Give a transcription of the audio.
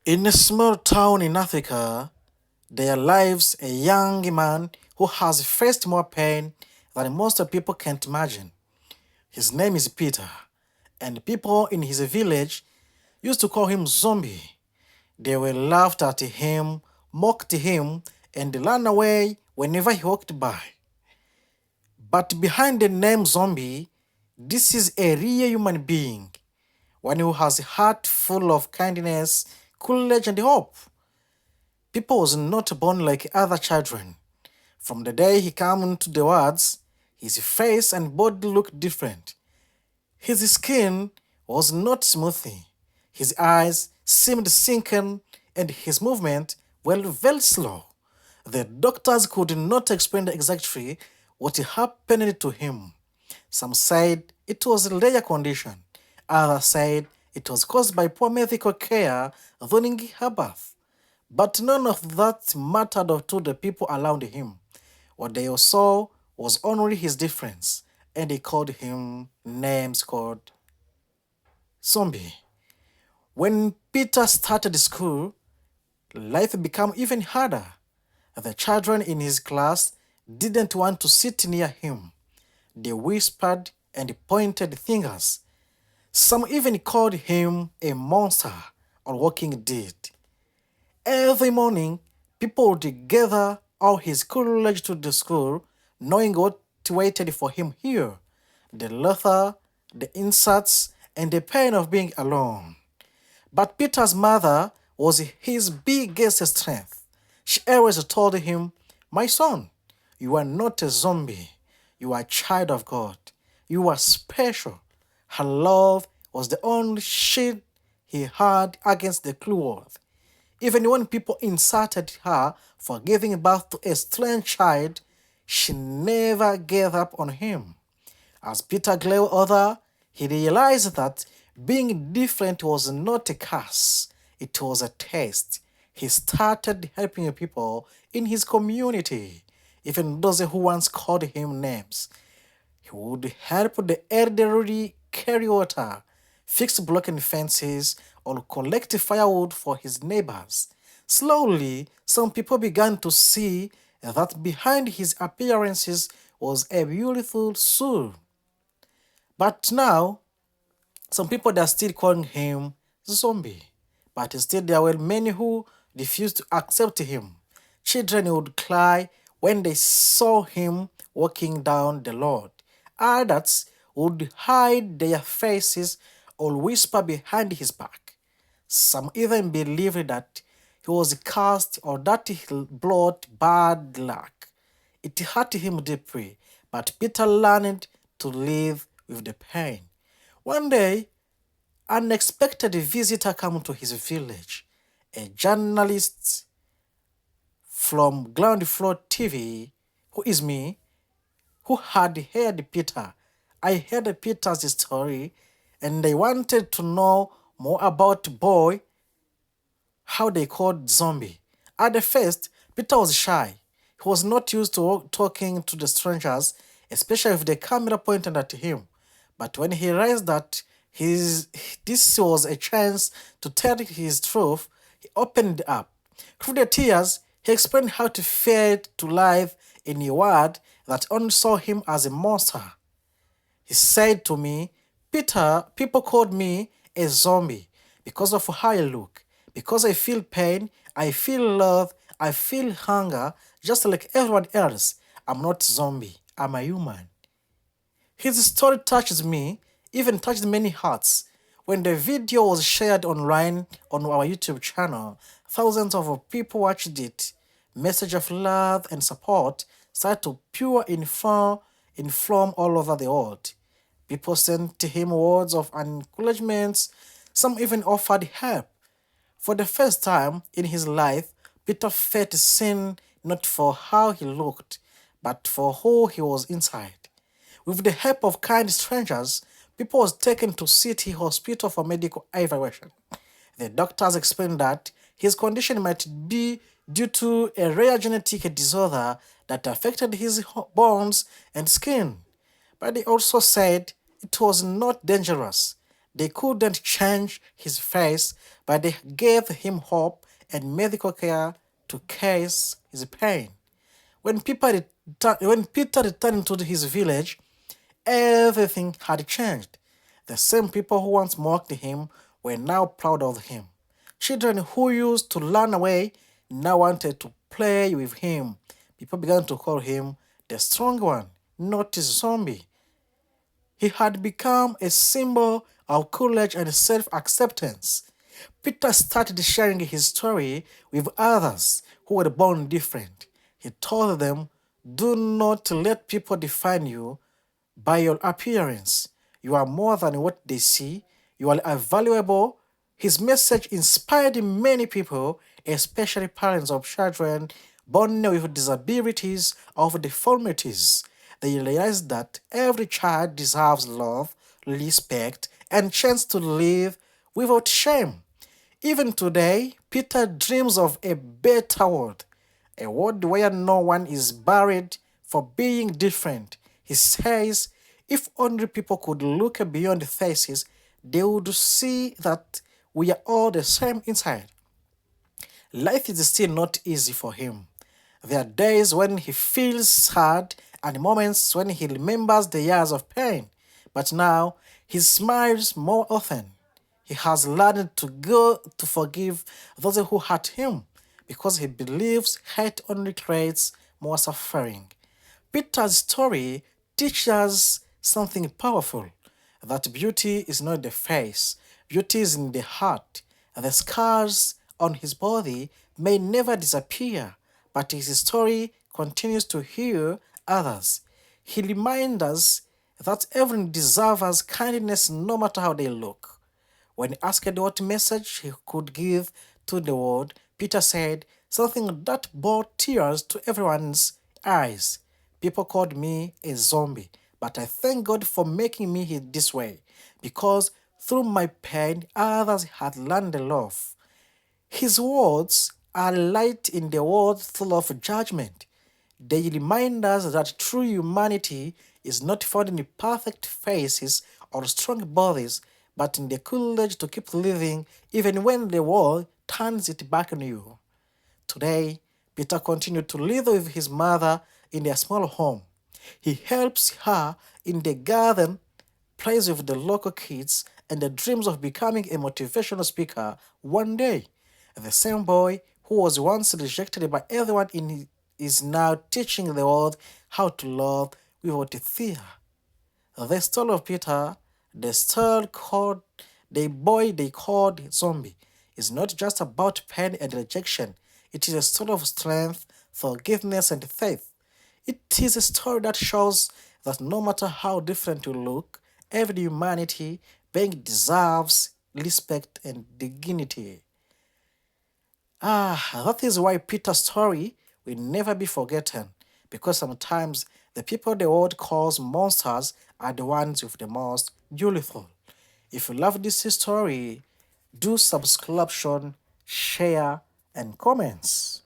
In a small town in Africa, there lives a young man who has faced more pain than most people can't imagine. His name is Peter, and people in his village used to call him Zombie. They were laughed at him, mocked him, and ran away whenever he walked by. But behind the name Zombie, this is a real human being, one who has a heart full of kindness, courage, and hope. People was not born like other children. From the day he came into the world, his face and body looked different. His skin was not smooth. His eyes seemed sunken, and his movement were very slow. The doctors could not explain exactly what happened to him. Some said it was a rare condition. Others said it was caused by poor medical care during her birth. But none of that mattered to the people around him. What they saw was only his difference, and they called him names called Zombie. When Peter started school, life became even harder. The children in his class didn't want to sit near him. They whispered and pointed fingers. Some even called him a monster or walking dead. Every morning, people would gather all his courage to the school, knowing what waited for him here: the laughter, the insults, and the pain of being alone. But Peter's mother was his biggest strength. She always told him, "My son, you are not a zombie. You are a child of God. You are special." Her love was the only shield he had against the cruel world. Even when people insulted her for giving birth to a strange child, she never gave up on him. As Peter grew older, he realized that being different was not a curse, it was a test. He started helping people in his community, even those who once called him names. He would help the elderly carry water, fix broken fences, or collect firewood for his neighbors. Slowly, some people began to see that behind his appearances was a beautiful soul. But now, some people are still calling him Zombie. But still, there were many who refused to accept him. Children would cry when they saw him walking down the road. Adults would hide their faces or whisper behind his back. Some even believed that he was cursed or that he brought bad luck. It hurt him deeply, but Peter learned to live with the pain. One day, an unexpected visitor came to his village. A journalist from Ground Floor TV, who is me, who had heard Peter. I heard Peter's story and I wanted to know more about boy, how they called Zombie. At the first, Peter was shy. He was not used to talking to the strangers, especially if the camera pointed at him. But when he realized that this was a chance to tell his truth, he opened up. Through the tears, he explained how to fade to life in a world that only saw him as a monster. He said to me, "Peter, people called me a zombie because of how I look. Because I feel pain, I feel love, I feel hunger, just like everyone else. I'm not zombie, I'm a human." His story touches me, even touched many hearts. When the video was shared online on our YouTube channel, thousands of people watched it. Message of love and support started to pour in from all over the world. People sent to him words of encouragement. Some even offered help. For the first time in his life, Peter felt seen not for how he looked, but for who he was inside. With the help of kind strangers, people was taken to City Hospital for medical evaluation. The doctors explained that his condition might be due to a rare genetic disorder that affected his bones and skin. But they also said it was not dangerous. They couldn't change his face, but they gave him hope and medical care to case his pain. When Peter returned to his village, everything had changed. The same people who once mocked him were now proud of him. Children who used to run away now wanted to play with him. People began to call him the strong one, not a zombie. He had become a symbol of courage and self acceptance. Peter started sharing his story with others who were born different. He told them, "Do not let people define you by your appearance. You are more than what they see. You are valuable." His message inspired many people, especially parents of children born with disabilities or deformities. They realized that every child deserves love, respect, and chance to live without shame. Even today, Peter dreams of a better world, a world where no one is buried for being different. He says, if only people could look beyond faces, they would see that we are all the same inside. Life is still not easy for him. There are days when he feels sad and moments when he remembers the years of pain. But now he smiles more often. He has learned to go to forgive those who hurt him because he believes hate only creates more suffering. Peter's story teaches us something powerful, that beauty is not the face, beauty is in the heart. The scars on his body may never disappear, but his story continues to heal others. He reminds us that everyone deserves kindness no matter how they look. When asked what message he could give to the world, Peter said something that brought tears to everyone's eyes. People called me a zombie, but I thank God for making me this way, because through my pain, others had learned the love. His words are light in the world full of judgment. They remind us that true humanity is not found in the perfect faces or strong bodies, but in the courage to keep living even when the world turns it back on you. Today, Peter continued to live with his mother in their small home. He helps her in the garden, plays with the local kids, and dreams of becoming a motivational speaker one day. The same boy who was once rejected by everyone is now teaching the world how to love without fear. The story of Peter, the boy they called zombie, is not just about pain and rejection. It is a story of strength, forgiveness, and faith. It is a story that shows that no matter how different you look, every humanity being deserves respect and dignity. That is why Peter's story will never be forgotten, because sometimes the people the world calls monsters are the ones with the most beautiful. If you love this story, do subscription, share, and comments.